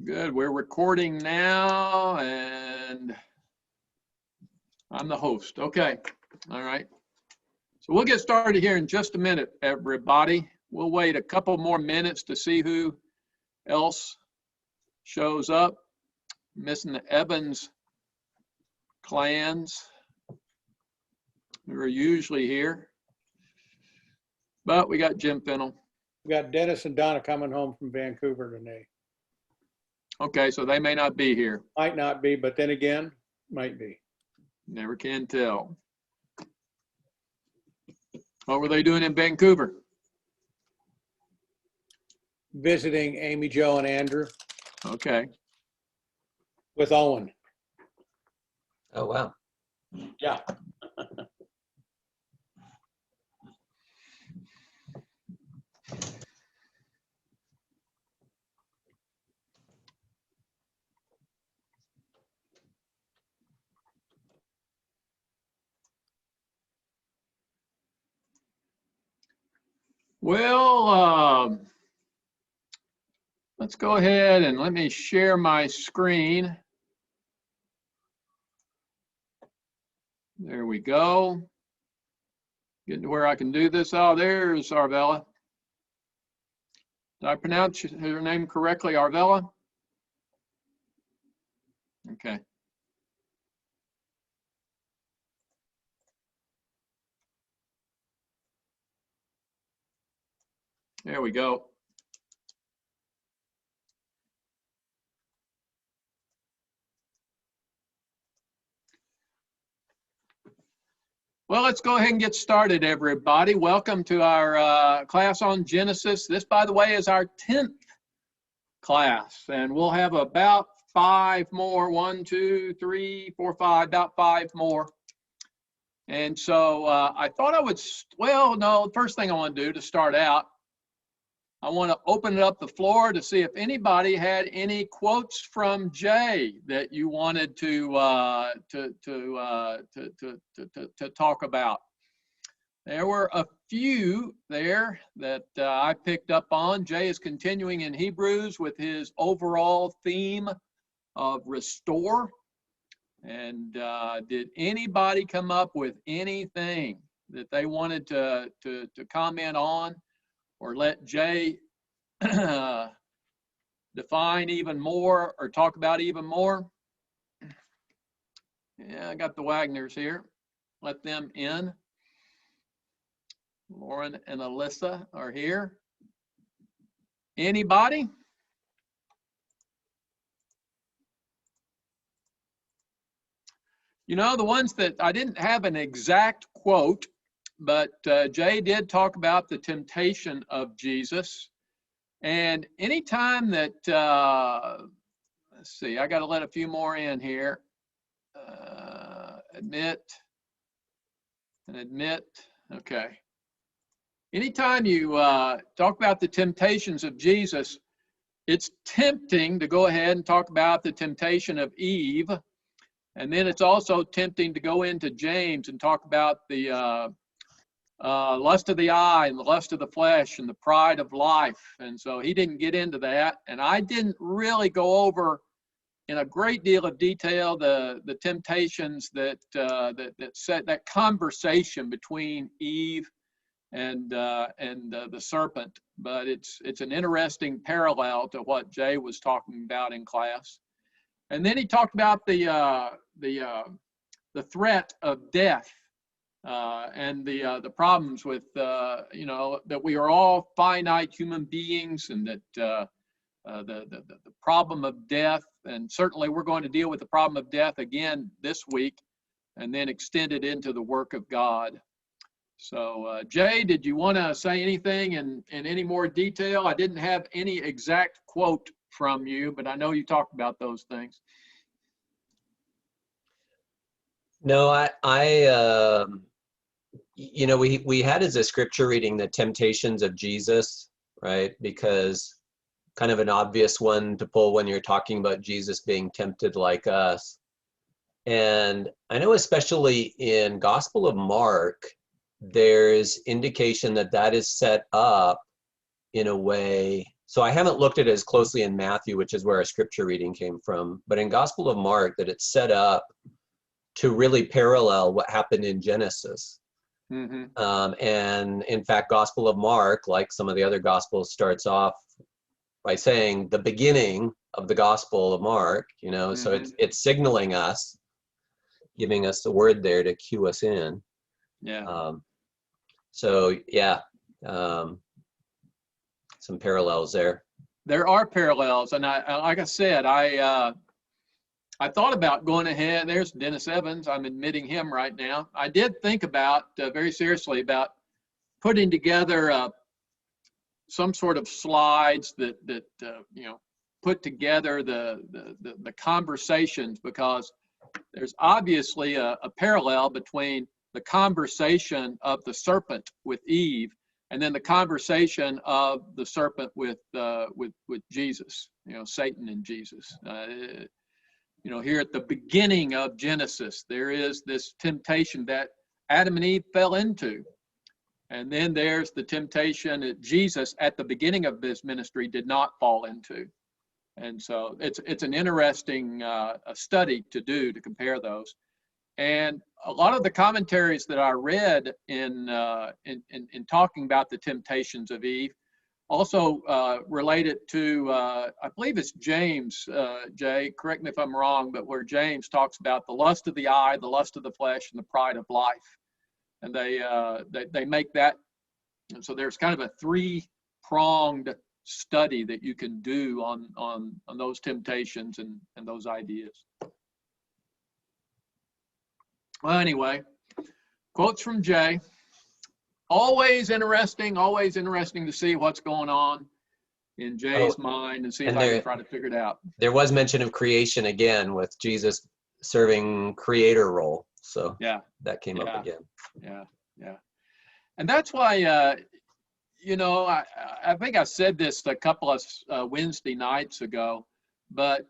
Good. We're recording now, and I'm the host. Okay. All right. So we'll get started here in just a minute, everybody. We'll wait a couple more minutes to see who else shows up. Missing the Evans clans, who are usually here. But we got Jim Fennell. We got Dennis and Donna coming home from Vancouver today. Okay, so they may not be here. Might not be, but then again, might be. Never can tell. What were they doing in Vancouver? Visiting Amy, Joe, and Andrew Okay. with Owen. Oh, wow. Yeah. Well, let's go ahead and let me share my screen. There we go. Getting to where I can do this. Oh, there's Arvella. Did I pronounce her name correctly, Arvella? Okay. There we go. Well, let's go ahead and get started, everybody. Welcome to our class on Genesis. This, by the way, is our 10th class, and we'll have about 5 more. 1, 2, 3, 4, 5, about 5 more. And so I thought I would, well, no, first thing I want to do to start out, I want to open it up the floor to see if anybody had any quotes from Jay that you wanted to talk about. There were a few there that I picked up on. Jay is continuing in Hebrews with his overall theme of restore. And did anybody come up with anything that they wanted to comment on? Or let Jay define even more or talk about even more? Yeah, I got the Wagners here. Let them in. Lauren and Alyssa are here. Anybody? You know, the ones that I didn't have an exact quote, but Jay did talk about the temptation of Jesus. And anytime that, let's see, I got to let a few more in here. Admit. Okay. Anytime you talk about the temptations of Jesus, it's tempting to go ahead and talk about the temptation of Eve. And then it's also tempting to go into James and talk about the lust of the eye and the lust of the flesh and the pride of life. And so he didn't get into that. And I didn't really go over in a great deal of detail the temptations that set that conversation between Eve and the serpent. But it's an interesting parallel to what Jay was talking about in class. And then he talked about the threat of death. And the problems with you know, that we are all finite human beings, and that the problem of death, and certainly we're going to deal with the problem of death again this week, and then extend it into the work of God. So Jay, did you want to say anything in any more detail? I didn't have any exact quote from you, but I know you talked about those things. No, you know, we had as a scripture reading the temptations of Jesus, right? Because kind of an obvious one to pull when you're talking about Jesus being tempted like us. And I know especially in Gospel of Mark, there's indication that that is set up in a way So I haven't looked at it as closely in Matthew, which is where our scripture reading came from, but in Gospel of Mark, that it's set up to really parallel what happened in Genesis. Mm-hmm. And in fact, Gospel of Mark, like some of the other Gospels, starts off by saying the beginning of the Gospel of Mark, you know, so it's signaling us, giving us the word there to cue us in. Yeah. So yeah, some parallels there. There are parallels, and I like I said, I thought about going ahead. There's Dennis Evans. I'm admitting him right now. I did think about very seriously about putting together some sort of slides that you know, put together the conversations, because there's obviously a parallel between the conversation of the serpent with Eve and then the conversation of the serpent with Jesus, you know, Satan and Jesus. You know, here at the beginning of Genesis, there is this temptation that Adam and Eve fell into. And then there's the temptation that Jesus at the beginning of this ministry did not fall into. And so it's an interesting a study to do, to compare those. And a lot of the commentaries that I read in talking about the temptations of Eve also related to, I believe it's James, Jay, correct me if I'm wrong, but where James talks about the lust of the eye, the lust of the flesh, and the pride of life. And they make that, and so there's kind of a three-pronged study that you can do on those temptations and those ideas. Well, anyway, quotes from Jay. Always interesting to see what's going on in Jay's mind and see if I can try to figure it out. There was mention of creation again with Jesus serving creator role. So yeah, that came up again. Yeah. And that's why, you know, I think I said this a couple of Wednesday nights ago, but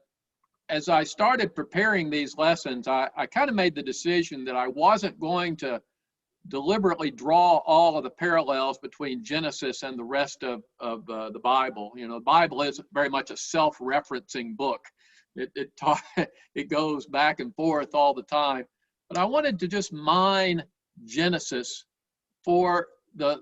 as I started preparing these lessons, I kind of made the decision that I wasn't going to deliberately draw all of the parallels between Genesis and the rest of the Bible. You know, the Bible is very much a self-referencing book. It goes back and forth all the time. But I wanted to just mine Genesis for the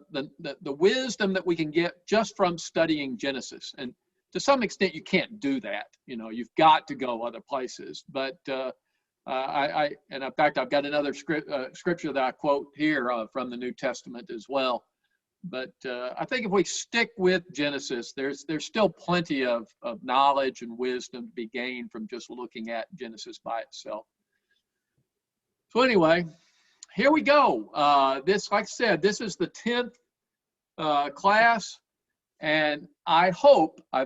wisdom that we can get just from studying Genesis. And to some extent, you can't do that. You know, you've got to go other places. But and in fact, I've got another scripture that I quote here from the New Testament as well. But I think if we stick with Genesis, there's still plenty of knowledge and wisdom to be gained from just looking at Genesis by itself. So anyway, here we go. This, like I said, this is the 10th class. And I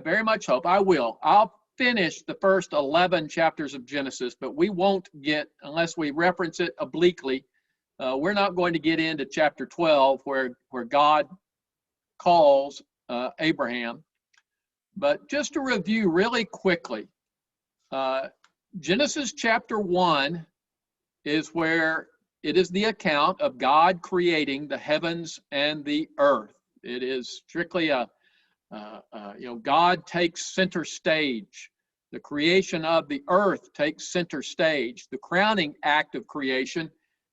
very much hope, I'll finish the first 11 chapters of Genesis, but we won't get, unless we reference it obliquely, we're not going to get into chapter 12 where God calls Abraham. But just to review really quickly, Genesis chapter 1 is where it is the account of God creating the heavens and the earth. It is strictly you know, God takes center stage. The creation of the earth takes center stage. The crowning act of creation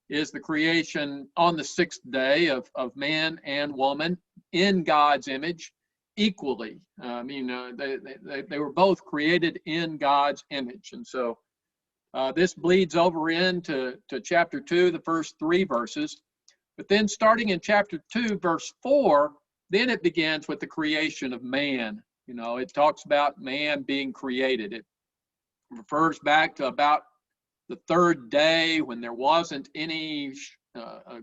is the creation on the sixth day of man and woman in God's image equally. I mean, they were both created in God's image. And so this bleeds over into chapter 2, the first 3 verses. But then starting in chapter 2, verse 4, then it begins with the creation of man. You know, it talks about man being created. It refers back to about the 3rd day when there wasn't any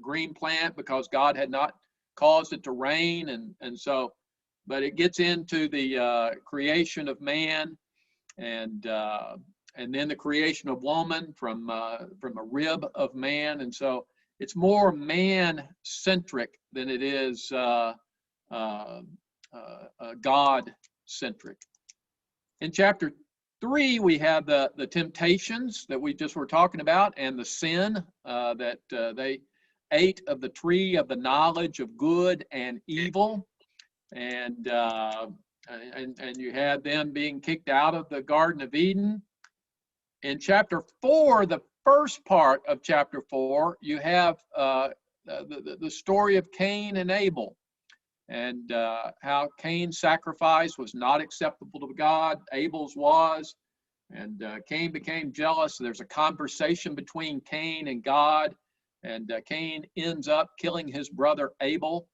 green plant because God had not caused it to rain. And so, but it gets into the creation of man and then the creation of woman from a rib of man. And so it's more man-centric than it is God-centric. In chapter 3, we have the temptations that we just were talking about and the sin that they ate of the tree of the knowledge of good and evil. And and you had them being kicked out of the Garden of Eden. In chapter 4, the first part of chapter 4, you have the story of Cain and Abel, and how Cain's sacrifice was not acceptable to God, Abel's was, and Cain became jealous. There's a conversation between Cain and God, and Cain ends up killing his brother Abel.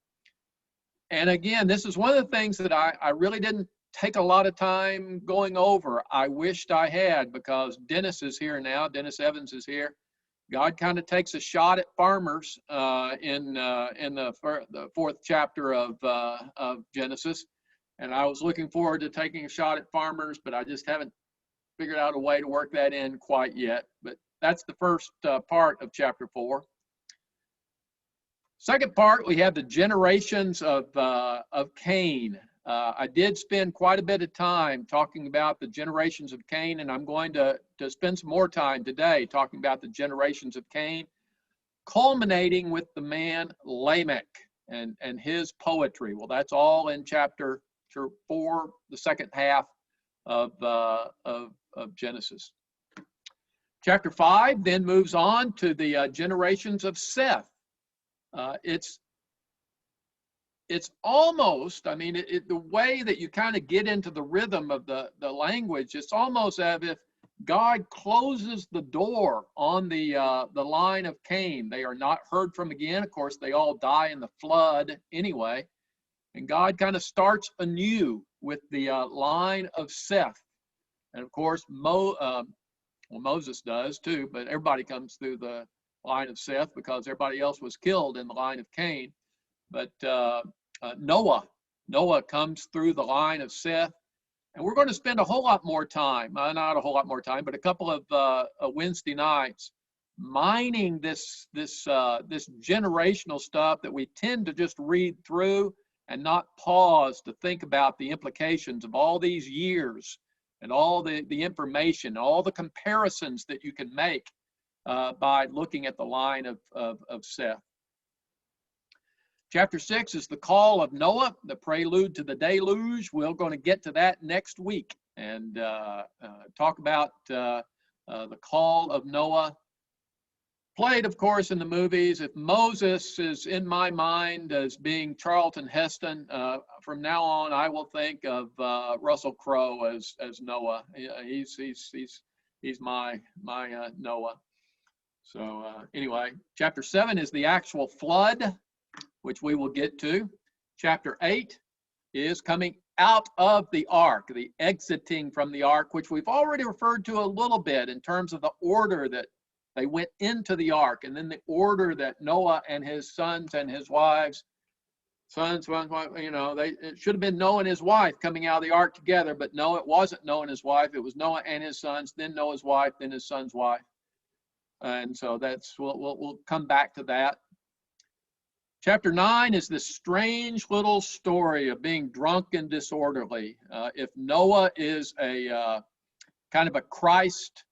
And again, this is one of the things that I really didn't take a lot of time going over. I wished I had, because Dennis is here now. Dennis Evans is here. God kind of takes a shot at farmers in the 4th chapter of Genesis. And I was looking forward to taking a shot at farmers, but I just haven't figured out a way to work that in quite yet. But that's the first part of chapter 4. Second part, we have the generations of Cain. I did spend quite a bit of time talking about the generations of Cain, and I'm going to spend some more time today talking about the generations of Cain, culminating with the man Lamech and his poetry. Well, that's all in chapter 4, the second half of Genesis. Chapter 5 then moves on to the generations of Seth. It's almost, I mean, the way that you kind of get into the rhythm of the language, it's almost as if God closes the door on the line of Cain. They are not heard from again. Of course, they all die in the flood anyway. And God kind of starts anew with the line of Seth. And of course, Moses does too, but everybody comes through the line of Seth because everybody else was killed in the line of Cain. But Noah comes through the line of Seth, and we're going to spend a whole lot more time, not a whole lot more time, but a couple of Wednesday nights mining this generational stuff that we tend to just read through and not pause to think about the implications of all these years and all the information, all the comparisons that you can make by looking at the line of Seth. Chapter 6 is the call of Noah, the prelude to the deluge. We're going to get to that next week and talk about the call of Noah. Played, of course, in the movies. If Moses is in my mind as being Charlton Heston, from now on I will think of Russell Crowe as Noah. He's my Noah. So anyway, chapter 7 is the actual flood, which we will get to. Chapter 8 is coming out of the ark, the exiting from the ark, which we've already referred to a little bit in terms of the order that they went into the ark, and then the order that Noah and his sons and his wives, it should have been Noah and his wife coming out of the ark together, but no, it wasn't Noah and his wife. It was Noah and his sons, then Noah's wife, then his son's wife. And so we'll come back to that. Chapter 9 is this strange little story of being drunk and disorderly. If Noah is a kind of a Christ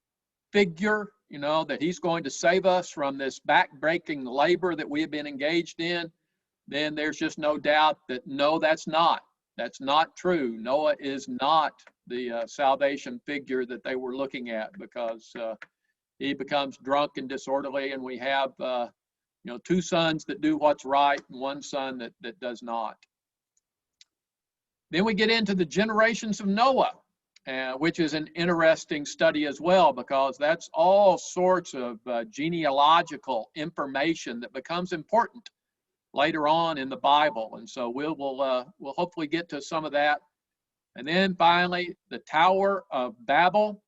figure, that he's going to save us from this back-breaking labor that we have been engaged in, then there's just no doubt that no, that's not true. Noah is not the salvation figure that they were looking at, because he becomes drunk and disorderly, and we have 2 sons that do what's right and 1 son that does not. Then we get into the generations of Noah, which is an interesting study as well, because that's all sorts of genealogical information that becomes important later on in the Bible. And so we'll hopefully get to some of that. And then finally, the Tower of Babel.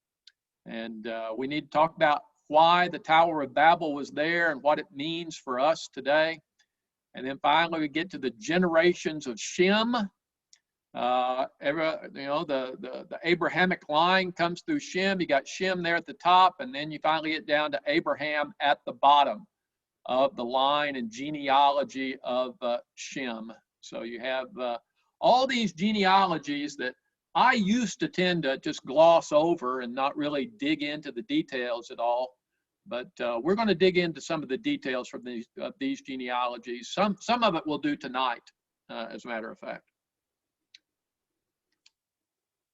And we need to talk about why the Tower of Babel was there and what it means for us today. And then finally, we get to the generations of Shem. The Abrahamic line comes through Shem. You got Shem there at the top, and then you finally get down to Abraham at the bottom of the line and genealogy of Shem. So you have all these genealogies that I used to tend to just gloss over and not really dig into the details at all. But we're going to dig into some of the details from these genealogies. Some of it we'll do tonight, as a matter of fact.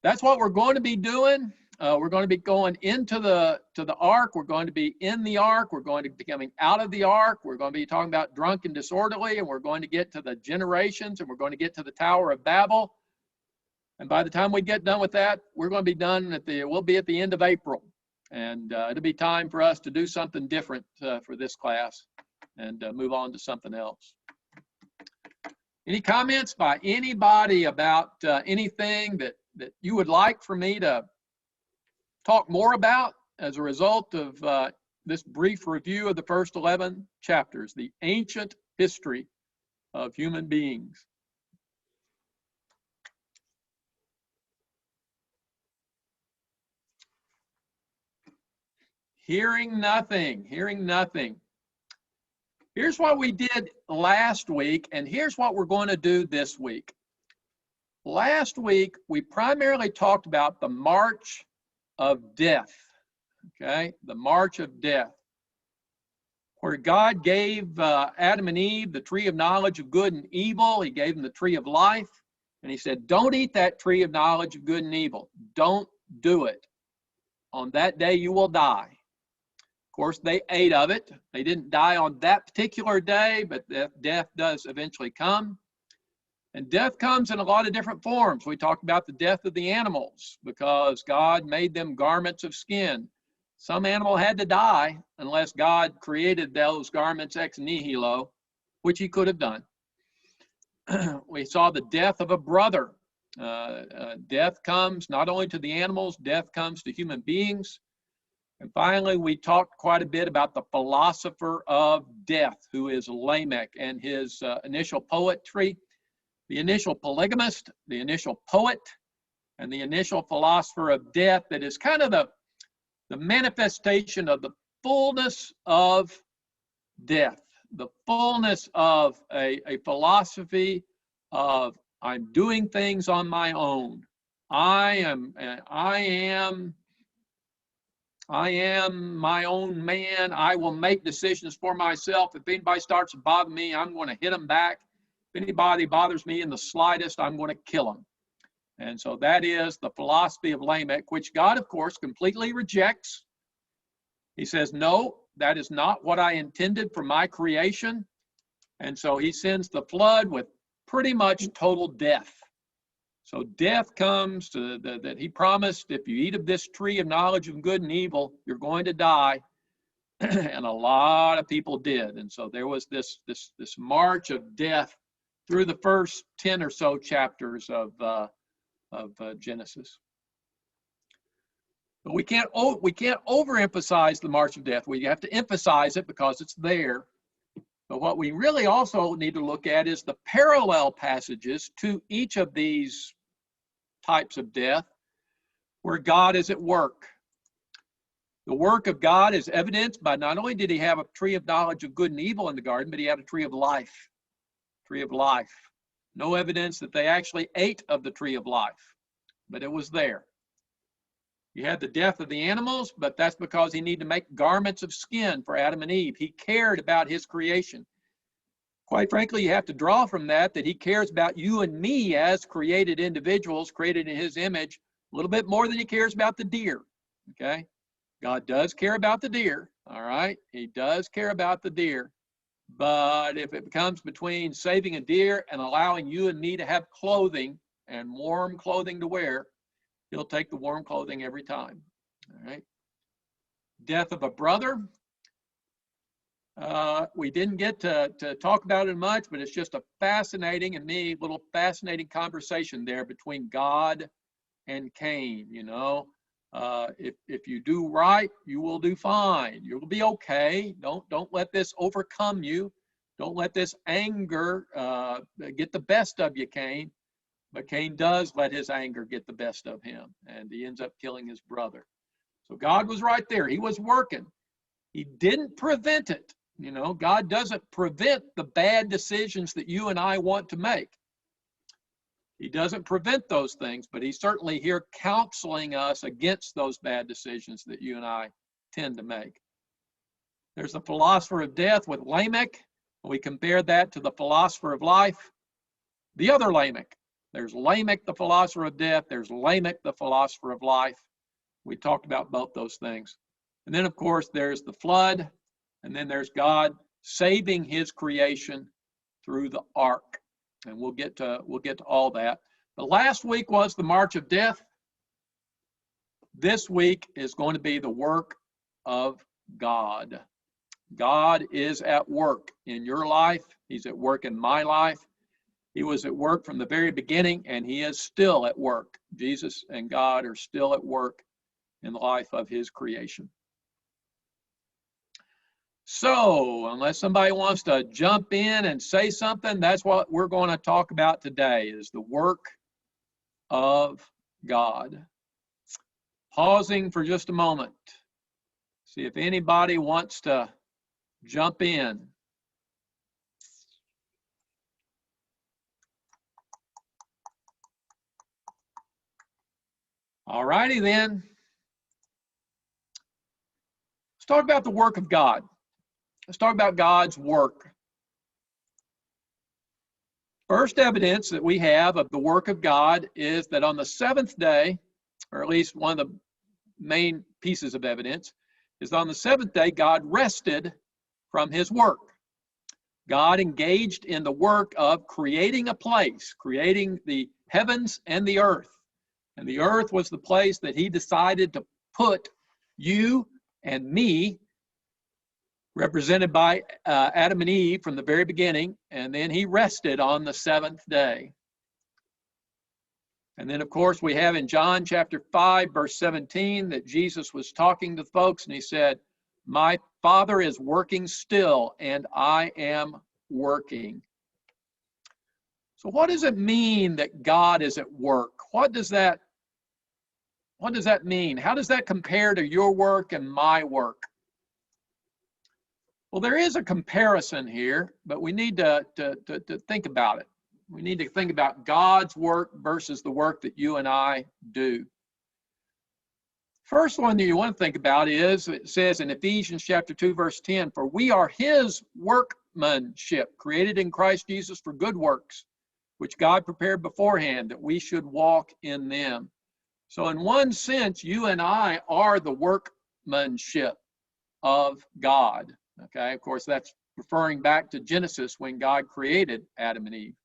that's what we're going to be doing. We're going to be going into the ark. We're going to be in the ark. We're going to be coming out of the ark. We're going to be talking about drunk and disorderly, and we're going to get to the generations, and we're going to get to the Tower of Babel. And by the time we get done with that, we're going to be done we'll be at the end of April. And it'll be time for us to do something different for this class and move on to something else. Any comments by anybody about anything that you would like for me to talk more about as a result of this brief review of the first 11 chapters, the ancient history of human beings? Hearing nothing, hearing nothing. Here's what we did last week, and here's what we're going to do this week. Last week, we primarily talked about the march of death, okay? The march of death, where God gave Adam and Eve the tree of knowledge of good and evil. He gave them the tree of life, and he said, don't eat that tree of knowledge of good and evil. Don't do it. On that day, you will die. Of course, they ate of it. They didn't die on that particular day, but death does eventually come. And death comes in a lot of different forms. We talked about the death of the animals because God made them garments of skin. Some animal had to die unless God created those garments ex nihilo, which he could have done. We saw the death of a brother. Death comes not only to the animals, death comes to human beings. And finally, we talked quite a bit about the philosopher of death, who is Lamech, and his initial poetry, the initial polygamist, the initial poet, and the initial philosopher of death that is kind of the manifestation of the fullness of death, the fullness of a philosophy of I'm doing things on my own. I am my own man. I will make decisions for myself. If anybody starts to bother me, I'm going to hit them back. If anybody bothers me in the slightest, I'm going to kill them. And so that is the philosophy of Lamech, which God, of course, completely rejects. He says, no, that is not what I intended for my creation. And so he sends the flood with pretty much total death. So death comes to that he promised, if you eat of this tree of knowledge of good and evil, you're going to die. And a lot of people did. And so there was this march of death through the first 10 or so chapters of Genesis. But we can't overemphasize the march of death. We have to emphasize it because it's there. But what we really also need to look at is the parallel passages to each of these types of death where God is at work. The work of God is evidenced by not only did he have a tree of knowledge of good and evil in the garden, but he had a tree of life. Tree of life. No evidence that they actually ate of the tree of life, but it was there. You had the death of the animals, but that's because he needed to make garments of skin for Adam and Eve. He cared about his creation. Quite frankly, you have to draw from that he cares about you and me as created individuals, created in his image, a little bit more than he cares about the deer, okay? God does care about the deer, all right? He does care about the deer. But if it comes between saving a deer and allowing you and me to have clothing and warm clothing to wear, he'll take the warm clothing every time, all right? Death of a brother. We didn't get to talk about it much, but it's just a fascinating, and me, little fascinating conversation there between God and Cain, you know. If you do right, you will do fine. You'll be okay. Don't let this overcome you. Don't let this anger get the best of you, Cain. But Cain does let his anger get the best of him, and he ends up killing his brother. So God was right there. He was working. He didn't prevent it. You know, God doesn't prevent the bad decisions that you and I want to make. He doesn't prevent those things, but he's certainly here counseling us against those bad decisions that you and I tend to make. There's the philosopher of death with Lamech. We compare that to the philosopher of life, the other Lamech. There's Lamech, the philosopher of death. There's Lamech, the philosopher of life. We talked about both those things. And then, of course, there's the flood. And then there's God saving his creation through the ark. And we'll get to all that. The last week was the march of death. This week is going to be the work of God. God is at work in your life. He's at work in my life. He was at work from the very beginning, and he is still at work. Jesus and God are still at work in the life of his creation. So, unless somebody wants to jump in and say something, that's what we're going to talk about today, is the work of God. Pausing for just a moment. See if anybody wants to jump in. All righty then. Let's talk about the work of God. Let's talk about God's work. First evidence that we have of the work of God is that on the seventh day, or at least one of the main pieces of evidence, is on the seventh day, God rested from his work. God engaged in the work of creating a place, creating the heavens and the earth. And the earth was the place that he decided to put you and me, represented by Adam and Eve from the very beginning. And then he rested on the seventh day. And then, of course, we have in John chapter 5, verse 17, that Jesus was talking to folks, and he said, "My Father is working still, and I am working." So what does it mean that God is at work? What does that mean? How does that compare to your work and my work? Well, there is a comparison here, but we need to think about it. We need to think about God's work versus the work that you and I do. First one that you want to think about is, it says in Ephesians chapter 2, verse 10, "For we are his workmanship, created in Christ Jesus for good works, which God prepared beforehand that we should walk in them." So in one sense, you and I are the workmanship of God. Okay, of course, that's referring back to Genesis when God created Adam and Eve.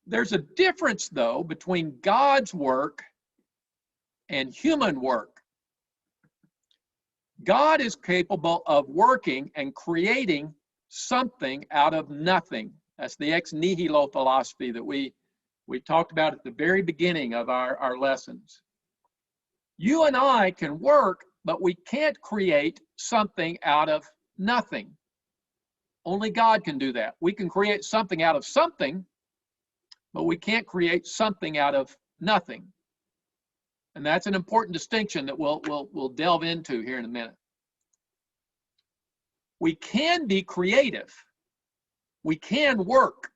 There's a difference, though, between God's work and human work. God is capable of working and creating something out of nothing. That's the ex nihilo philosophy that we talked about at the very beginning of our lessons. You and I can work, but we can't create something out of nothing. Only God can do that. We can create something out of something, but we can't create something out of nothing. And that's an important distinction that we'll delve into here in a minute. We can be creative. We can work.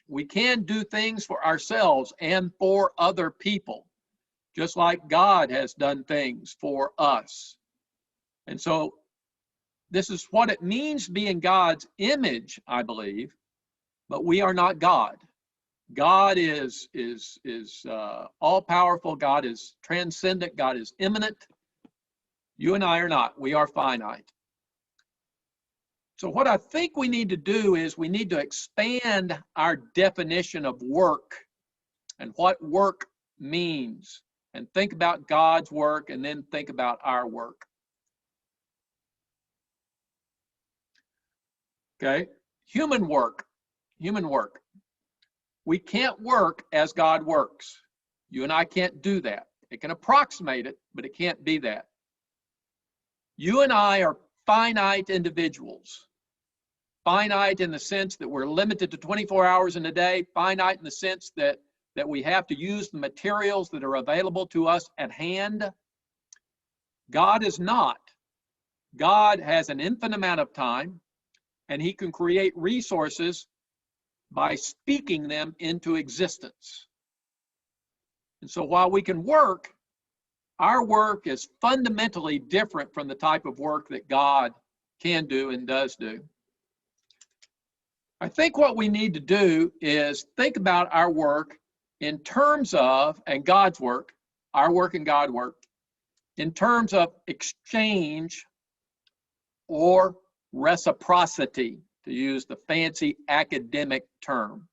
We can do things for ourselves and for other people, just like God has done things for us. And so this is what it means to be in God's image, I believe, but we are not God. God is all-powerful. God is transcendent. God is immanent. You and I are not. We are finite. So what I think we need to do is we need to expand our definition of work and what work means, and think about God's work and then think about our work. Okay, human work. We can't work as God works. You and I can't do that. It can approximate it, but it can't be that. You and I are finite individuals. Finite in the sense that we're limited to 24 hours in a day. Finite in the sense that we have to use the materials that are available to us at hand. God is not. God has an infinite amount of time, and he can create resources by speaking them into existence. And so while we can work, our work is fundamentally different from the type of work that God can do and does do. I think what we need to do is think about our work in terms of, and God's work, our work and God's work, in terms of exchange or reciprocity, to use the fancy academic term.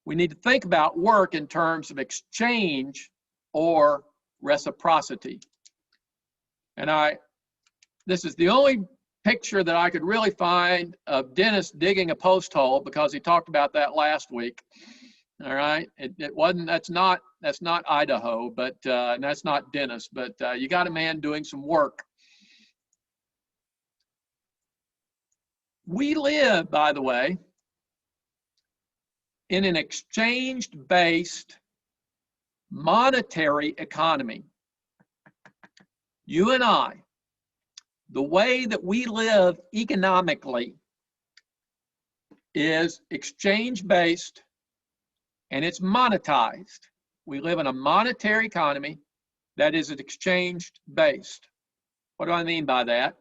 We need to think about work in terms of exchange or reciprocity. And this is the only picture that I could really find of Dennis digging a post hole, because he talked about that last week. All right, it wasn't. That's not Idaho, but and that's not Dennis. But you got a man doing some work. We live, by the way, in an exchange-based monetary economy. You and I, the way that we live economically is exchange-based and it's monetized. We live in a monetary economy that is exchange-based. What do I mean by that?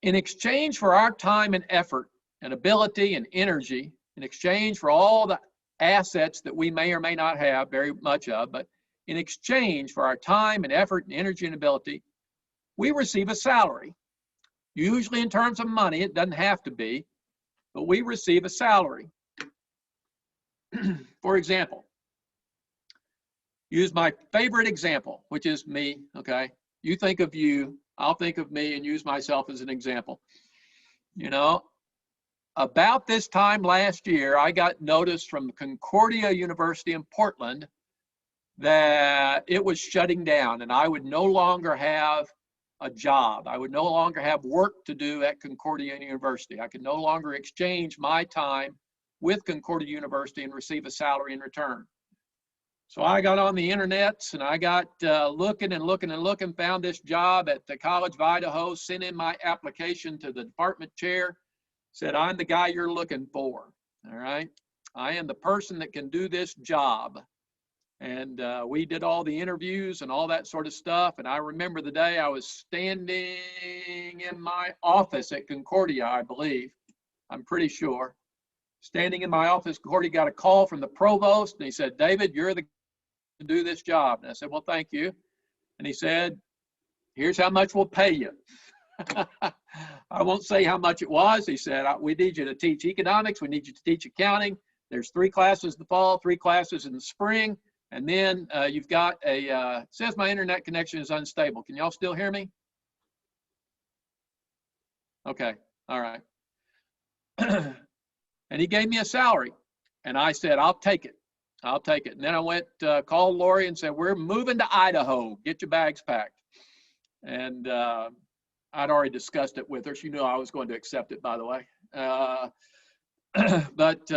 In exchange for our time and effort and ability and energy, in exchange for all the assets that we may or may not have very much of, but in exchange for our time and effort and energy and ability, we receive a salary. Usually in terms of money, it doesn't have to be, but we receive a salary. For example, use my favorite example, which is me, okay? You think of you, I'll think of me and use myself as an example. You know, about this time last year, I got notice from Concordia University in Portland that it was shutting down and I would no longer have a job. I would no longer have work to do at Concordia University. I could no longer exchange my time with Concordia University and receive a salary in return. So I got on the internets and I got looking, found this job at the College of Idaho, sent in my application to the department chair, said, I'm the guy you're looking for, all right? I am the person that can do this job. And we did all the interviews and all that sort of stuff. And I remember the day I was standing in my office at Concordia, I believe, I'm pretty sure. Standing in my office, Concordia got a call from the provost and he said, David, you're the to do this job. And I said, well, thank you. And he said, here's how much we'll pay you. I won't say how much it was. He said, we need you to teach economics. We need you to teach accounting. There's 3 classes in the fall, 3 classes in the spring. And then you've got it says my internet connection is unstable. Can y'all still hear me? Okay, all right. And he gave me a salary. And I said, I'll take it. I'll take it. And then I went, called Lori and said, we're moving to Idaho. Get your bags packed. And I'd already discussed it with her. She knew I was going to accept it, by the way. But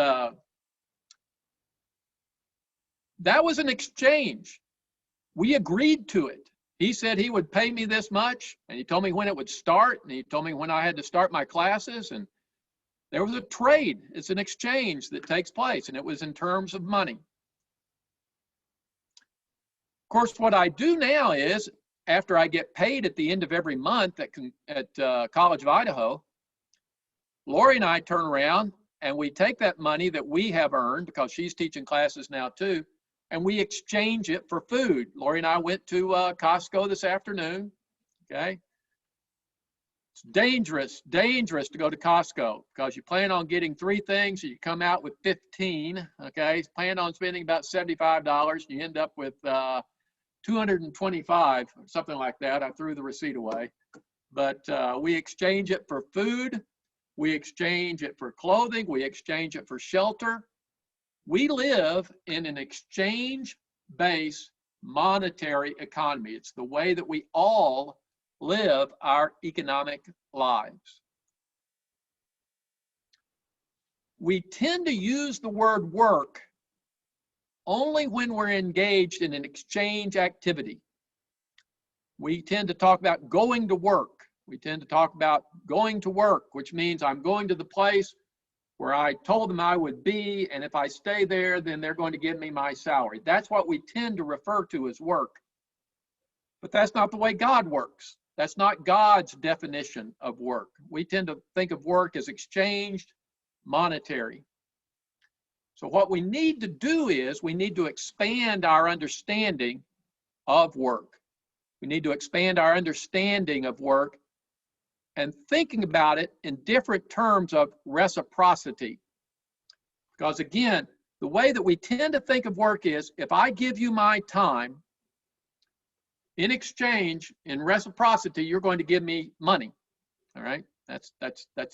that was an exchange. We agreed to it. He said he would pay me this much, and he told me when it would start, and he told me when I had to start my classes, and there was a trade. It's an exchange that takes place, and it was in terms of money. Of course, what I do now is, after I get paid at the end of every month at College of Idaho, Lori and I turn around and we take that money that we have earned, because she's teaching classes now too, and we exchange it for food. Lori and I went to Costco this afternoon, okay? It's dangerous to go to Costco, because you plan on getting 3 things, so you come out with 15, okay? Plan on spending about $75, you end up with 225, something like that. I threw the receipt away. But we exchange it for food, we exchange it for clothing, we exchange it for shelter. We live in an exchange-based monetary economy. It's the way that we all live our economic lives. We tend to use the word work only when we're engaged in an exchange activity. We tend to talk about going to work. We tend to talk about going to work, which means I'm going to the place where I told them I would be, and if I stay there, then they're going to give me my salary. That's what we tend to refer to as work. But that's not the way God works. That's not God's definition of work. We tend to think of work as exchanged, monetary. So what we need to do is we need to expand our understanding of work. We need to expand our understanding of work and thinking about it in different terms of reciprocity. Because again, the way that we tend to think of work is, if I give you my time, in exchange, in reciprocity, you're going to give me money. All right? That's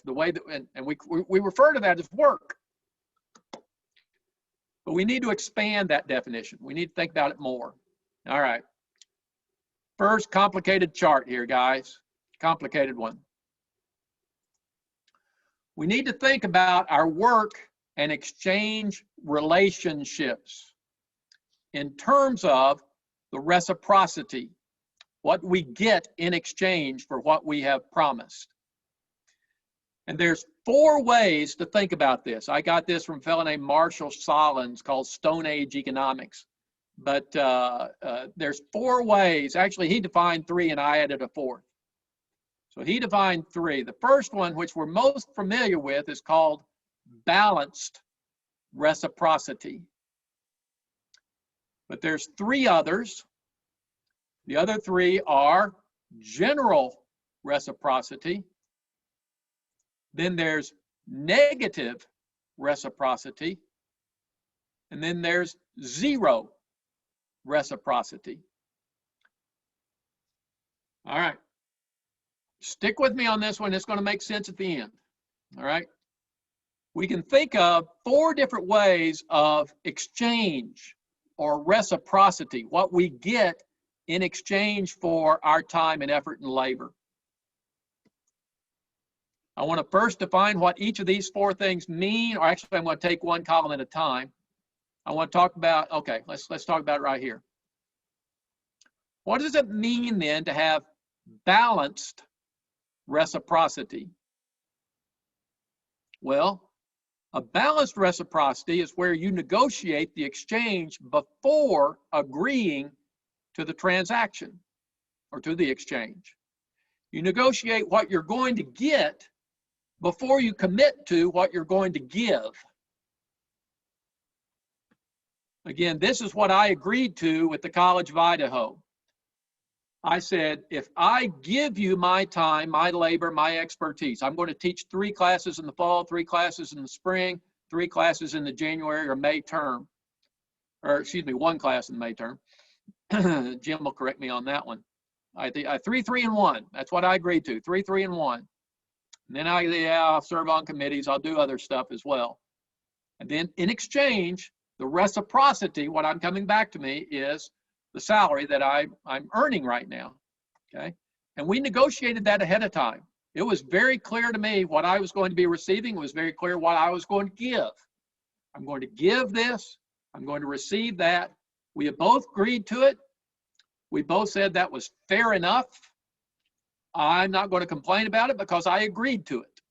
the way that, and we refer to that as work. But we need to expand that definition. We need to think about it more. All right. First complicated chart here, guys. Complicated one. We need to think about our work and exchange relationships in terms of the reciprocity, what we get in exchange for what we have promised. And there's 4 ways to think about this. I got this from a fellow named Marshall Solins called Stone Age Economics. But there's 4 ways. Actually, he defined 3 and I added a 4th. So he defined 3. The first one, which we're most familiar with, is called balanced reciprocity. But there's 3 others. The other 3 are general reciprocity. Then there's negative reciprocity. And then there's zero reciprocity. All right. Stick with me on this one. It's going to make sense at the end. All right. We can think of 4 different ways of exchange or reciprocity, what we get in exchange for our time and effort and labor. I want to first define what each of these 4 things mean, or actually I'm going to take one column at a time. I want to talk about, okay, let's talk about it right here. What does it mean then to have balanced reciprocity? Well, a balanced reciprocity is where you negotiate the exchange before agreeing to the transaction or to the exchange. You negotiate what you're going to get before you commit to what you're going to give. Again, this is what I agreed to with the College of Idaho. I said, if I give you my time, my labor, my expertise, I'm going to teach 3 classes in the fall, 3 classes in the spring, 3 classes in the January or May term, or excuse me, 1 class in the May term. Jim will correct me on that one. I 3, 3, and 1. That's what I agreed to. 3, 3, and 1. And then I'll serve on committees. I'll do other stuff as well. And then in exchange, the reciprocity, what I'm coming back to me is the salary that I'm earning right now. Okay. And we negotiated that ahead of time. It was very clear to me what I was going to be receiving. It was very clear what I was going to give. I'm going to give this. I'm going to receive that. We have both agreed to it. We both said that was fair enough. I'm not going to complain about it because I agreed to it.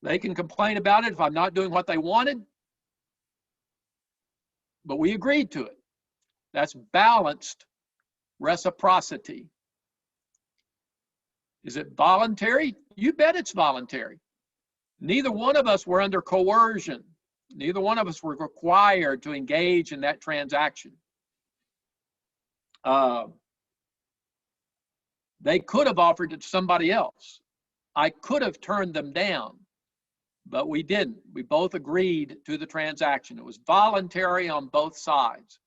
They can complain about it if I'm not doing what they wanted, but we agreed to it. That's balanced reciprocity. Is it voluntary? You bet it's voluntary. Neither one of us were under coercion. Neither one of us were required to engage in that transaction. They could have offered it to somebody else. I could have turned them down, but we didn't. We both agreed to the transaction. It was voluntary on both sides.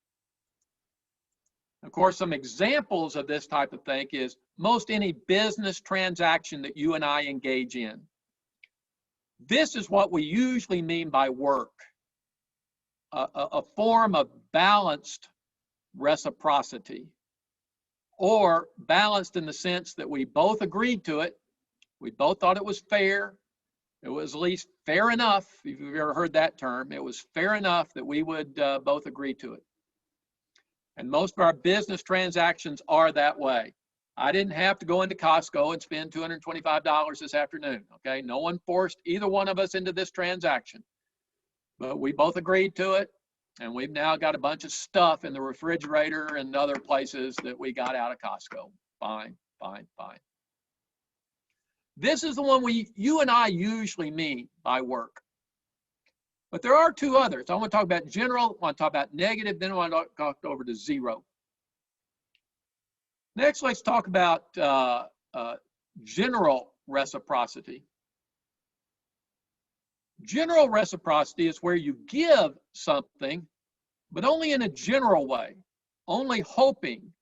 Of course, some examples of this type of thing is most any business transaction that you and I engage in. This is what we usually mean by work, a form of balanced reciprocity, or balanced in the sense that we both agreed to it. We both thought it was fair. It was at least fair enough, if you've ever heard that term. It was fair enough that we would both agree to it. And most of our business transactions are that way. I didn't have to go into Costco and spend $225 this afternoon, okay? No one forced either one of us into this transaction. But we both agreed to it, and we've now got a bunch of stuff in the refrigerator and other places that we got out of Costco. Fine. fine, fine. This is the one you and I usually mean by work. But there are two others. I want to talk about general, I want to talk about negative, then I want to talk over to zero. Next, let's talk about general reciprocity. General reciprocity is where you give something, but only in a general way, only hoping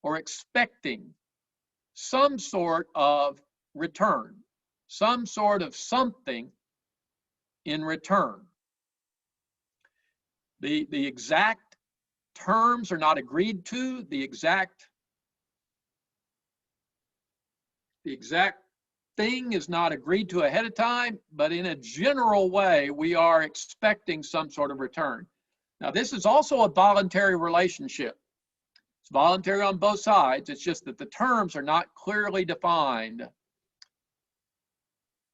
or expecting some sort of return, some sort of something in return. The exact terms are not agreed to, the exact thing is not agreed to ahead of time, but in a general way, we are expecting some sort of return. Now, this is also a voluntary relationship. It's voluntary on both sides. It's just that the terms are not clearly defined.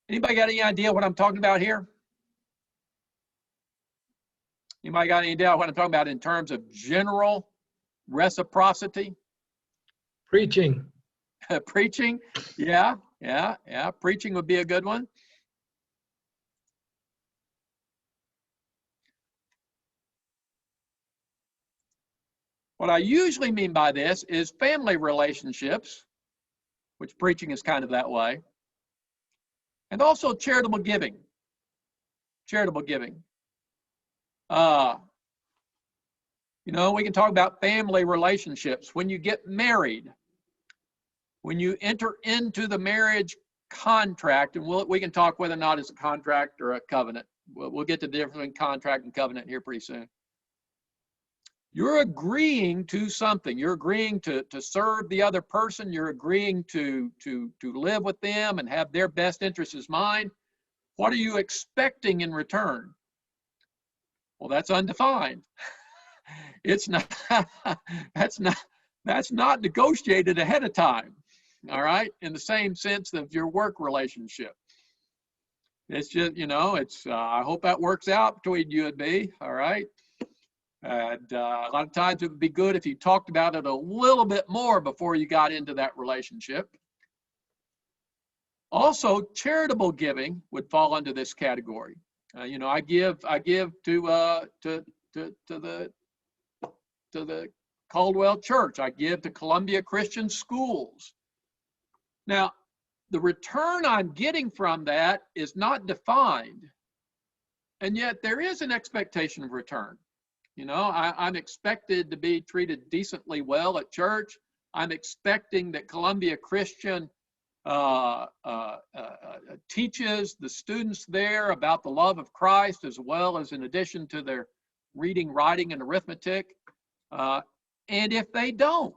Anybody got any idea what I'm talking about here? Anybody got any idea what I'm talking about in terms of general reciprocity? Preaching. Preaching? Yeah. Preaching would be a good one. What I usually mean by this is family relationships, which preaching is kind of that way, and also charitable giving. Charitable giving. You know, we can talk about family relationships. When you get married, when you enter into the marriage contract, and we can talk whether or not it's a contract or a covenant. We'll get to the difference between contract and covenant here pretty soon. You're agreeing to something. You're agreeing to serve the other person. You're agreeing to live with them and have their best interests as mine. What are you expecting in return? Well, that's undefined. It's not. That's not negotiated ahead of time. All right, in the same sense of your work relationship. It's just, you know, it's. I hope that works out between you and me. All right. And a lot of times it would be good if you talked about it a little bit more before you got into that relationship. Also, charitable giving would fall under this category. You know, I give to the Caldwell Church. I give to Columbia Christian Schools. Now, the return I'm getting from that is not defined, and yet there is an expectation of return. You know, I'm expected to be treated decently well at church. I'm expecting that Columbia Christian teaches the students there about the love of Christ, as well as in addition to their reading, writing, and arithmetic. And if they don't,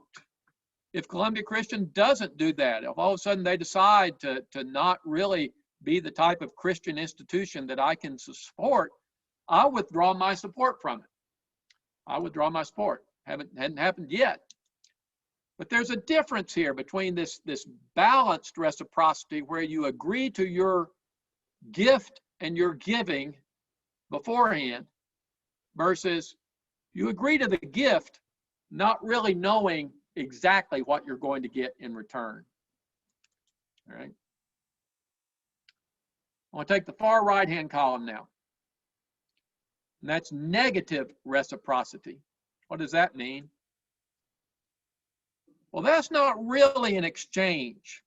if Columbia Christian doesn't do that, if all of a sudden they decide to not really be the type of Christian institution that I can support, I'll withdraw my support from it. I withdraw my support. Hadn't happened yet. But there's a difference here between this balanced reciprocity where you agree to your gift and your giving beforehand versus you agree to the gift not really knowing exactly what you're going to get in return. All right. I want to take the far right-hand column now. And that's negative reciprocity. What does that mean? Well, that's not really an exchange.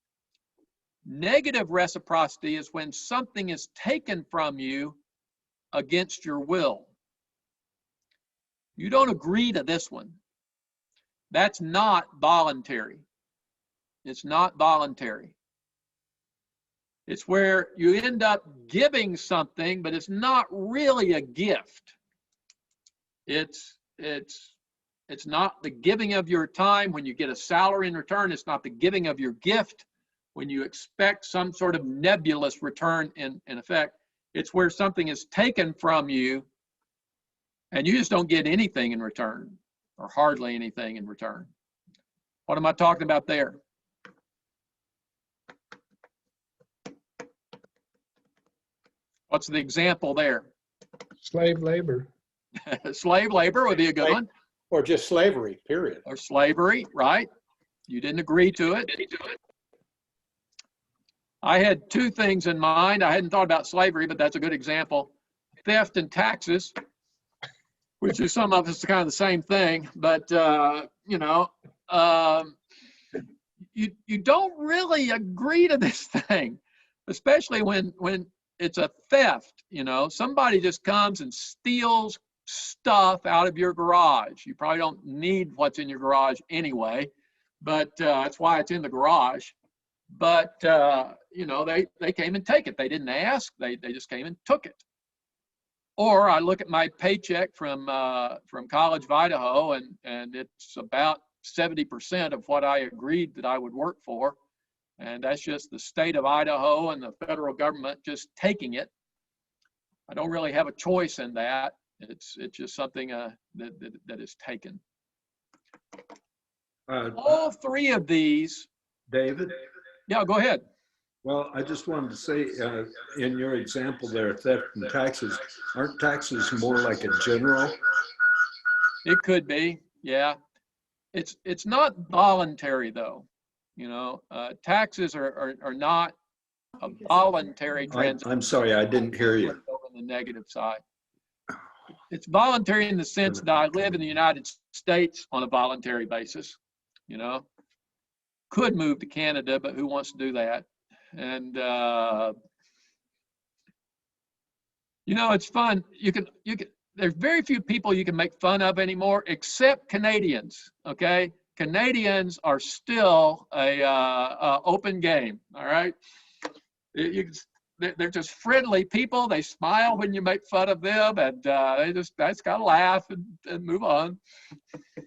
Negative reciprocity is when something is taken from you against your will. You don't agree to this one. That's not voluntary. It's not voluntary. It's where you end up giving something, but it's not really a gift. It's not the giving of your time when you get a salary in return. It's not the giving of your gift when you expect some sort of nebulous return in effect. It's where something is taken from you and you just don't get anything in return, or hardly anything in return. What am I talking about there? What's the example there? Slave labor. Slave labor would be a good one. Or just slavery, period. Or slavery, right? You didn't agree to it. I had two things in mind. I hadn't thought about slavery, but that's a good example. Theft and taxes, which is some of us kind of the same thing, but you know, you don't really agree to this thing, especially when it's a theft. You know, somebody just comes and steals stuff out of your garage. You probably don't need what's in your garage anyway, but that's why it's in the garage. But you know, they came and take it. They didn't ask. They just came and took it. Or I look at my paycheck from College of Idaho, and it's about 70% of what I agreed that I would work for, and that's just the state of Idaho and the federal government just taking it. I don't really have a choice in that. It's just something that is taken. All three of these. David? Yeah, go ahead. Well, I just wanted to say, in your example there, theft and taxes, aren't taxes more like a general? It could be, yeah. It's not voluntary though. You know, taxes are not a voluntary transaction. I'm sorry, I didn't hear you. On the negative side. It's voluntary in the sense that I live in the United States on a voluntary basis, you know. Could move to Canada, but who wants to do that? And you know, it's fun. You can there's very few people you can make fun of anymore except Canadians. Okay, Canadians are still a open game. All right, they're just friendly people. They smile when you make fun of them, and they just gotta laugh and move on.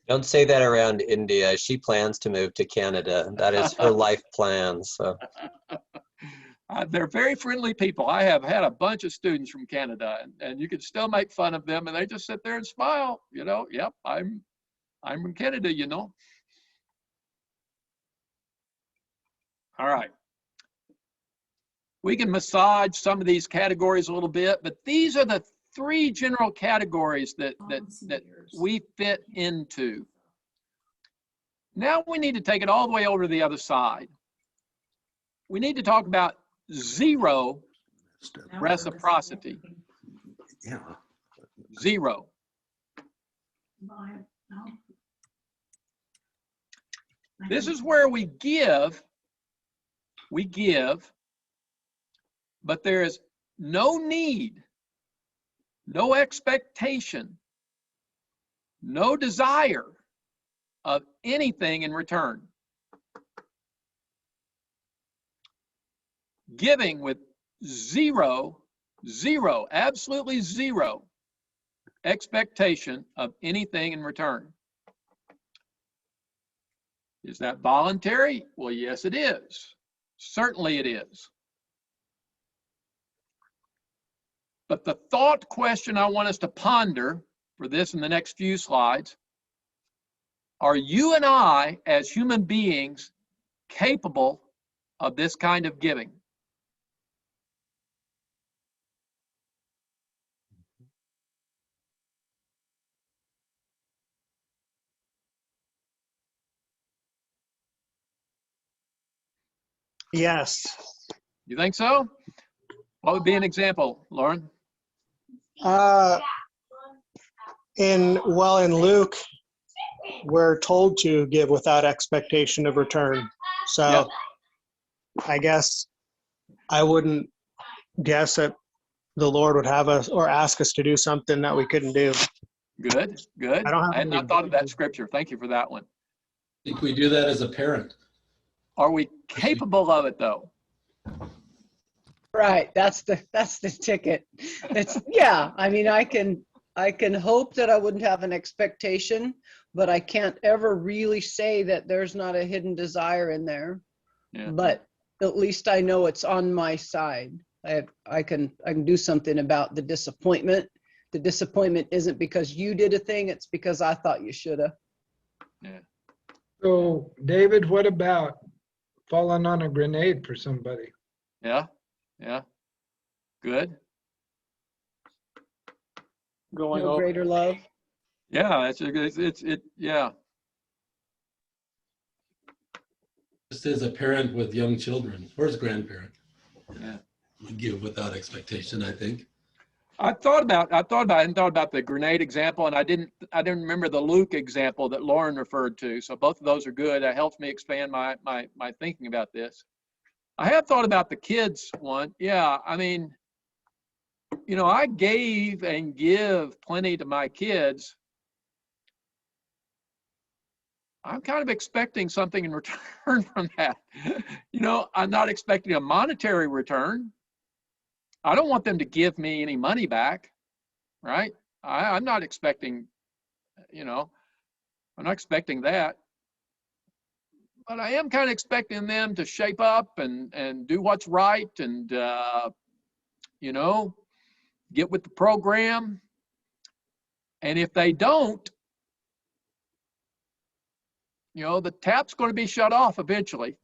Don't say that around India. She plans to move to Canada. That is her life plan. So they're very friendly people. I have had a bunch of students from Canada, and you can still make fun of them, and they just sit there and smile. You know, yep, I'm from Canada. You know. All right. We can massage some of these categories a little bit, but these are the three general categories that we fit into. Now we need to take it all the way over to the other side. We need to talk about zero reciprocity. Yeah. Zero. This is where we give, but there is no need, no expectation, no desire of anything in return. Giving with zero, absolutely zero expectation of anything in return. Is that voluntary? Well, yes, it is. Certainly it is. But the thought question I want us to ponder for this in the next few slides, are you and I, as human beings, capable of this kind of giving? Yes. You think so? What would be an example, Lauren? In Luke, we're told to give without expectation of return. So Yep. I guess I wouldn't guess that the Lord would have us or ask us to do something that we couldn't do. Good, good. I had not thought of that scripture. Thank you for that one. I think we do that as a parent. Are we capable of it though? Right, that's the ticket. It's yeah, I mean I can hope that I wouldn't have an expectation, but I can't ever really say that there's not a hidden desire in there. Yeah. But at least I know it's on my side. I can do something about the disappointment. The disappointment isn't because you did a thing, it's because I thought you should have. Yeah. So, David, what about falling on a grenade for somebody? Yeah. Yeah. Good. Going No over. greater love. Yeah, yeah. Just as a parent with young children or as a grandparent. Yeah. Give without expectation, I think. I thought about the grenade example, and I didn't remember the Luke example that Lauren referred to. So both of those are good. That helps me expand my thinking about this. I have thought about the kids one. Yeah, I mean, you know, I gave and give plenty to my kids. I'm kind of expecting something in return from that. You know, I'm not expecting a monetary return. I don't want them to give me any money back, right? I'm not expecting, you know, I'm not expecting that. But I am kind of expecting them to shape up and do what's right and, you know, get with the program. And if they don't, you know, the tap's going to be shut off eventually.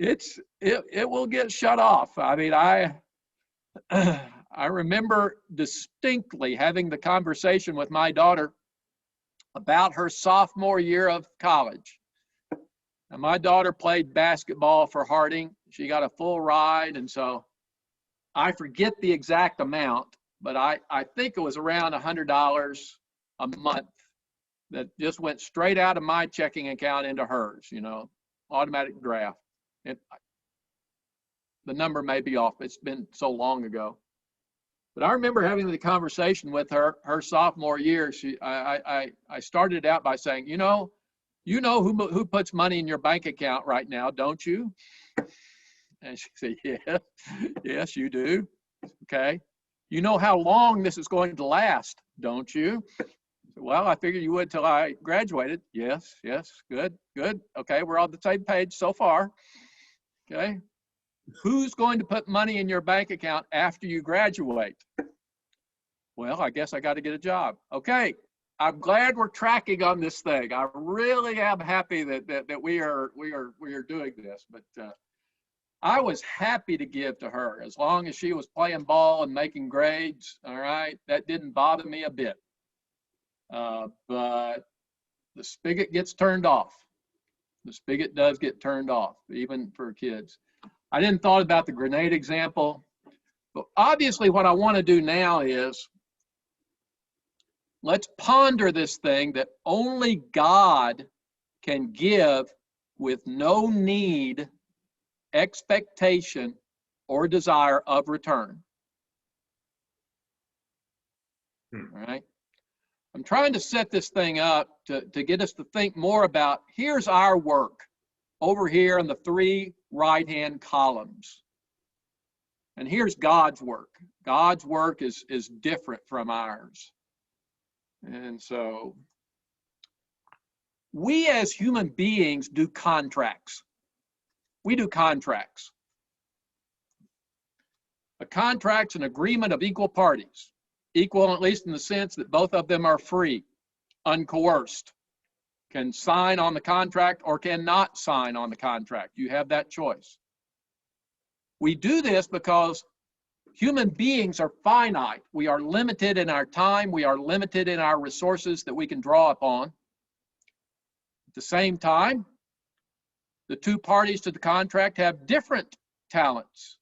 It will get shut off. I mean, I remember distinctly having the conversation with my daughter about her sophomore year of college. And my daughter played basketball for Harding. She got a full ride, and so I forget the exact amount, but I think it was around $100 a month that just went straight out of my checking account into hers, you know, automatic draft. The number may be off. It's been so long ago. But I remember having the conversation with her sophomore year. I started out by saying, you know who puts money in your bank account right now, don't you? And she said, yeah, yes, you do. Okay. You know how long this is going to last, don't you? Well, I figured you would till I graduated. Yes, good. Okay, we're on the same page so far. Okay. Who's going to put money in your bank account after you graduate? Well, I guess I got to get a job. Okay. I'm glad we're tracking on this thing. I really am happy that we are doing this. But I was happy to give to her as long as she was playing ball and making grades. All right, that didn't bother me a bit. But the spigot gets turned off. The spigot does get turned off, even for kids. I didn't thought about the grenade example, but obviously what I want to do now is let's ponder this thing that only God can give with no need, expectation, or desire of return. All right. I'm trying to set this thing up to get us to think more about, here's our work over here in the three right-hand columns. And here's God's work. God's work is different from ours. And so we as human beings do contracts. We do contracts. A contract's an agreement of equal parties. Equal at least in the sense that both of them are free, uncoerced, can sign on the contract or cannot sign on the contract. You have that choice. We do this because human beings are finite. We are limited in our time. We are limited in our resources that we can draw upon. At the same time, the two parties to the contract have different talents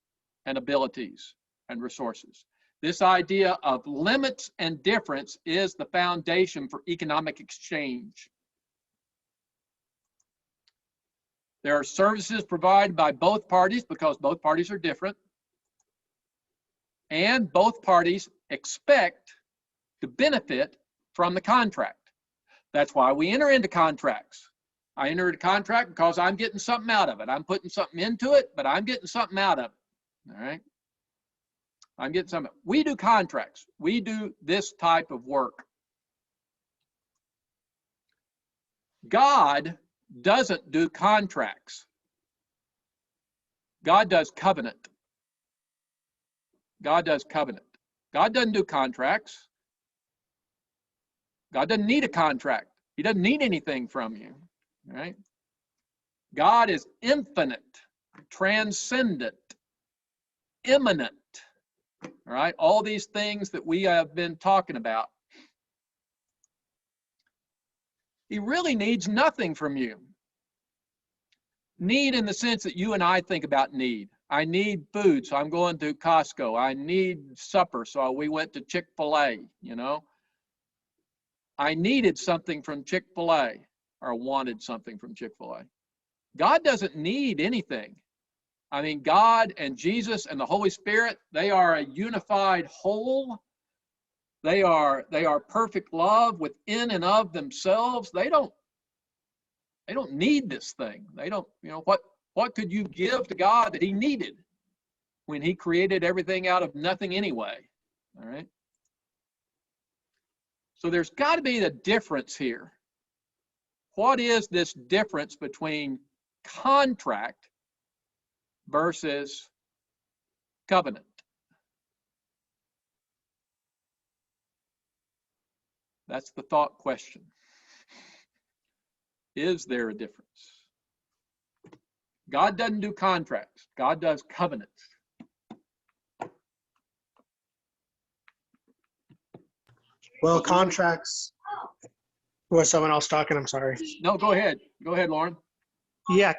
and abilities and resources. This idea of limits and difference is the foundation for economic exchange. There are services provided by both parties because both parties are different. And both parties expect to benefit from the contract. That's why we enter into contracts. I enter into a contract because I'm getting something out of it. I'm putting something into it, but I'm getting something out of it. All right? I'm getting something. We do contracts. We do this type of work. God doesn't do contracts. God does covenant. God does covenant. God doesn't do contracts. God doesn't need a contract. He doesn't need anything from you, right? God is infinite, transcendent, immanent, all right? All these things that we have been talking about. He really needs nothing from you. Need in the sense that you and I think about need. I need food, so I'm going to Costco. I need supper, so we went to Chick-fil-A, you know. I needed something from Chick-fil-A or wanted something from Chick-fil-A. God doesn't need anything. I mean, God and Jesus and the Holy Spirit, they are a unified whole. They are perfect love within and of themselves. They don't need this thing. They don't, you know, what could you give to God that he needed when he created everything out of nothing anyway? All right. So there's got to be a difference here. What is this difference between contract versus covenant? That's the thought question. Is there a difference? God doesn't do contracts. God does covenants. Well, contracts. Was someone else talking? I'm sorry. No, go ahead. Go ahead, Lauren. Yeah,